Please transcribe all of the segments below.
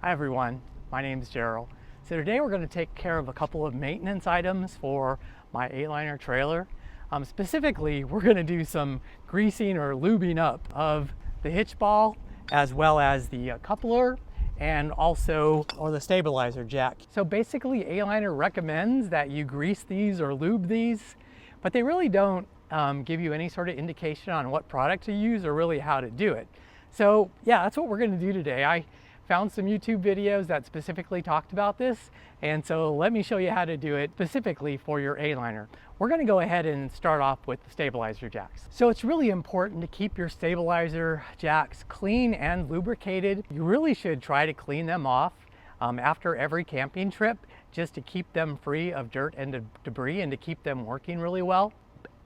Hi everyone, my name is Gerald. So today we're going to take care of a couple of maintenance items for my 8-liner trailer. Specifically, we're going to do some greasing or lubing up of the hitch ball as well as the coupler and also the stabilizer jack. So basically 8-liner recommends that you grease these or lube these, but they really don't give you any sort of indication on what product to use or really how to do it. So yeah, that's what we're going to do today. I found some YouTube videos that specifically talked about this, and so let me show you how to do it specifically for your 8-liner. We're going to go ahead and start off with the stabilizer jacks. So it's really important to keep your stabilizer jacks clean and lubricated. You really should try to clean them off after every camping trip, just to keep them free of dirt and debris and to keep them working really well.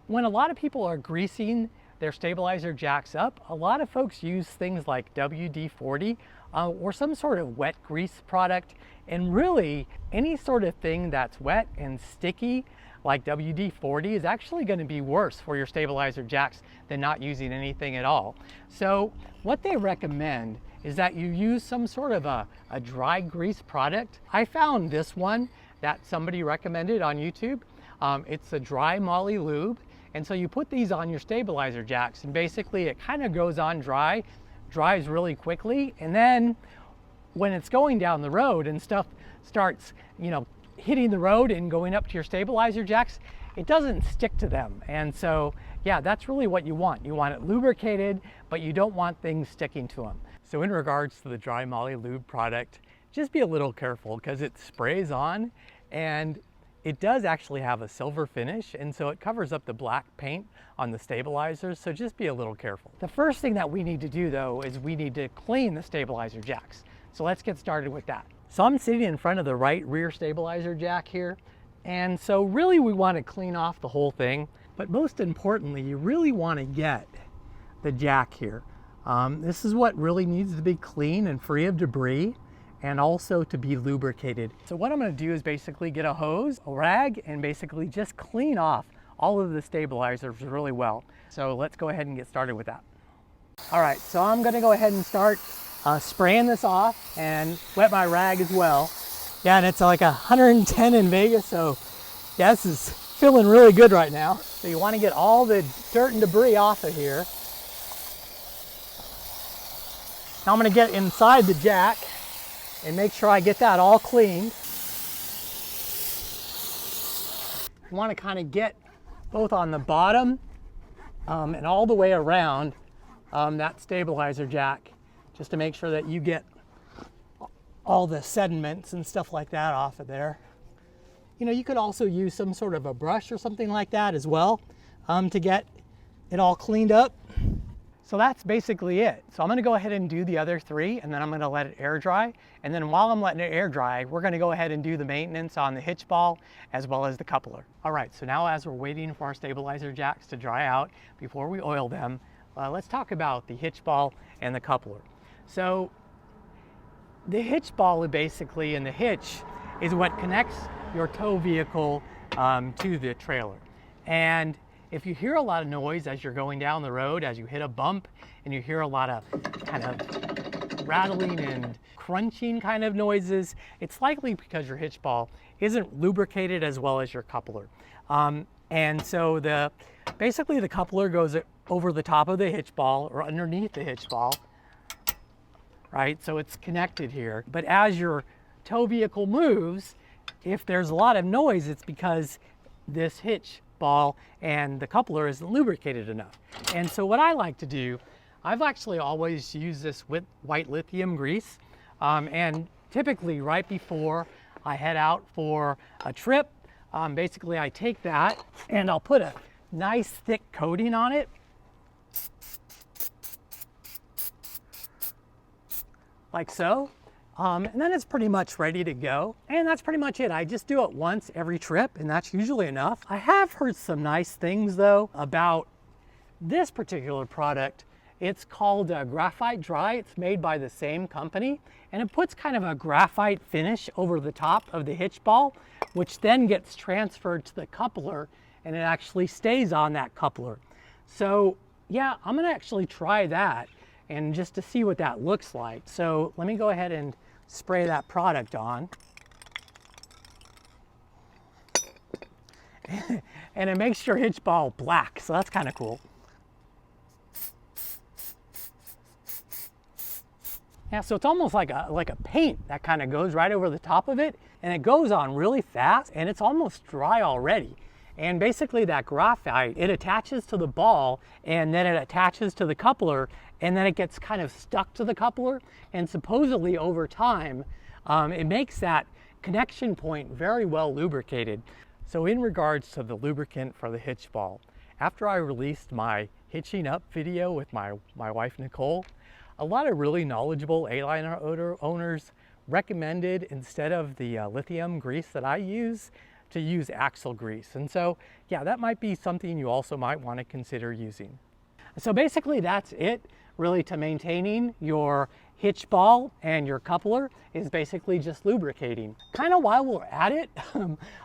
When a lot of people are greasing their stabilizer jacks up, a lot of folks use things like WD-40 or some sort of wet grease product, and really any sort of thing that's wet and sticky like WD-40 is actually going to be worse for your stabilizer jacks than not using anything at all. So what they recommend is that you use some sort of a dry grease product. I found this one that somebody recommended on YouTube. It's a dry moly lube. And so you put these on your stabilizer jacks, and basically it kind of goes on dries really quickly. And then when it's going down the road and stuff starts, hitting the road and going up to your stabilizer jacks, it doesn't stick to them. And so, yeah, that's really what you want. You want it lubricated, but you don't want things sticking to them. So in regards to the dry moly lube product, just be a little careful because it sprays on, and it does actually have a silver finish, and so it covers up the black paint on the stabilizers, so just be a little careful. The first thing that we need to do though is we need to clean the stabilizer jacks. So let's get started with that. So I'm sitting in front of the right rear stabilizer jack here, and so really we want to clean off the whole thing, but most importantly you really want to get the jack here. This is what really needs to be clean and free of debris, and also to be lubricated. So what I'm going to do is basically get a hose, a rag, and basically just clean off all of the stabilizers really well. So let's go ahead and get started with that. All right, so I'm going to go ahead and start spraying this off and wet my rag as well. Yeah, and it's like 110 in Vegas, so yeah, this is feeling really good right now. So you want to get all the dirt and debris off of here. Now I'm going to get inside the jack and make sure I get that all cleaned. You want to kind of get both on the bottom and all the way around that stabilizer jack, just to make sure that you get all the sediments and stuff like that off of there. You could also use some sort of a brush or something like that as well to get it all cleaned up. So that's basically it. So I'm going to go ahead and do the other three, and then I'm going to let it air dry. And then while I'm letting it air dry, we're going to go ahead and do the maintenance on the hitch ball as well as the coupler. All right, so now as we're waiting for our stabilizer jacks to dry out before we oil them, let's talk about the hitch ball and the coupler. So the hitch ball basically, and the hitch is what connects your tow vehicle to the trailer. And if you hear a lot of noise as you're going down the road, as you hit a bump, and you hear a lot of kind of rattling and crunching kind of noises, it's likely because your hitch ball isn't lubricated as well as your coupler. And so basically the coupler goes over the top of the hitch ball or underneath the hitch ball, right? So it's connected here. But as your tow vehicle moves, if there's a lot of noise, it's because this hitch ball and the coupler isn't lubricated enough. And so what I like to do, I've actually always used this with white lithium grease, and typically right before I head out for a trip, basically I take that and I'll put a nice thick coating on it, like so. And then it's pretty much ready to go. And that's pretty much it. I just do it once every trip, and that's usually enough. I have heard some nice things though about this particular product. It's called Graphite Dry. It's made by the same company, and it puts kind of a graphite finish over the top of the hitch ball, which then gets transferred to the coupler, and it actually stays on that coupler. So yeah, I'm gonna actually try that and just to see what that looks like. So let me go ahead and spray that product on. And it makes your hitch ball black, so that's kind of cool. Yeah, so it's almost like a paint that kind of goes right over the top of it, and it goes on really fast, and it's almost dry already. And basically that graphite, it attaches to the ball, and then it attaches to the coupler, and then it gets kind of stuck to the coupler, and supposedly over time, it makes that connection point very well lubricated. So in regards to the lubricant for the hitch ball, after I released my hitching up video with my wife Nicole, a lot of really knowledgeable A-liner owners recommended, instead of the lithium grease that I use, to use axle grease. And so, yeah, that might be something you also might want to consider using. So basically that's it really to maintaining your hitch ball and your coupler, is basically just lubricating. Kind of while we're at it,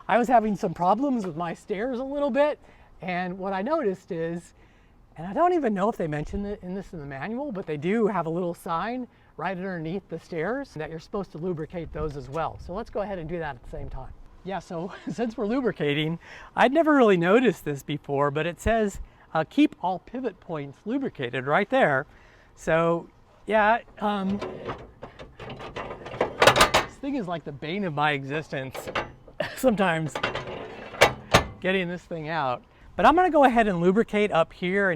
I was having some problems with my stairs a little bit, and what I noticed is, and I don't even know if they mentioned this in the manual, but they do have a little sign right underneath the stairs that you're supposed to lubricate those as well. So let's go ahead and do that at the same time. Yeah, so since we're lubricating, I'd never really noticed this before, but it says keep all pivot points lubricated right there. So yeah, this thing is like the bane of my existence sometimes, getting this thing out. But I'm going to go ahead and lubricate up here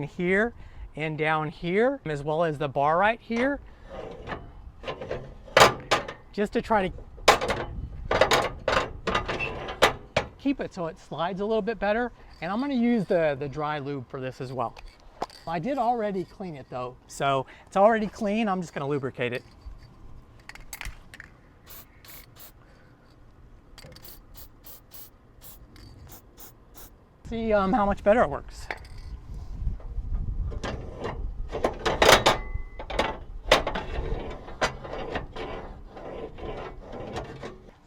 and down here, as well as the bar right here, just to try to keep it so it slides a little bit better. And I'm going to use the dry lube for this as well. I did already clean it though, so it's already clean. I'm just going to lubricate it. See how much better it works.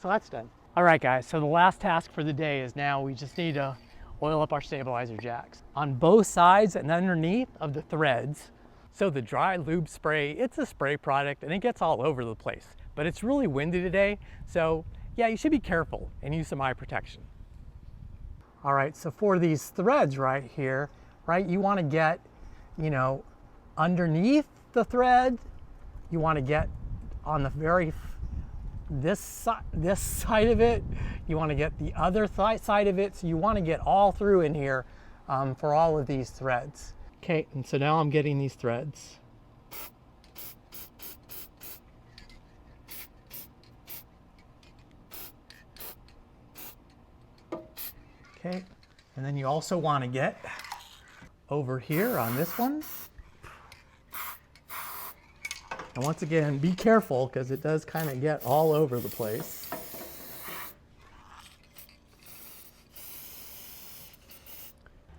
So that's done. All right guys, so the last task for the day is now we just need to oil up our stabilizer jacks on both sides and underneath of the threads. So the dry lube spray, it's a spray product and it gets all over the place, but it's really windy today. So yeah, you should be careful and use some eye protection. All right, so for these threads right here, right, you want to get, you know, underneath the thread, you want to get on the this side of it, you want to get the other side of it, so you want to get all through in here for all of these threads. Okay, and so now I'm getting these threads. Okay, and then you also want to get over here on this one. And once again, be careful because it does kind of get all over the place.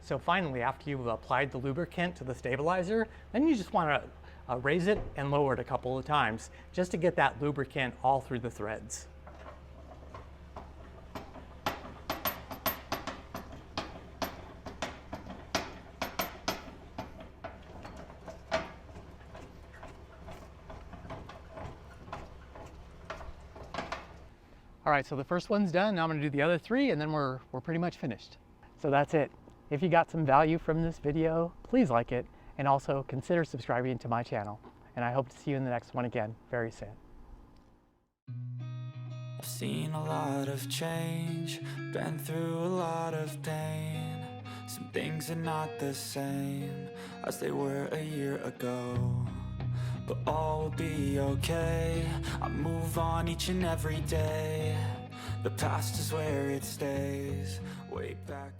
So finally, after you've applied the lubricant to the stabilizer, then you just want to raise it and lower it a couple of times just to get that lubricant all through the threads. All right, so the first one's done. Now I'm gonna do the other three and then we're pretty much finished. So that's it. If you got some value from this video, please like it and also consider subscribing to my channel. And I hope to see you in the next one again very soon. I've seen a lot of change, been through a lot of pain. Some things are not the same as they were a year ago. But all will be okay. I move on each and every day. The past is where it stays. Way back.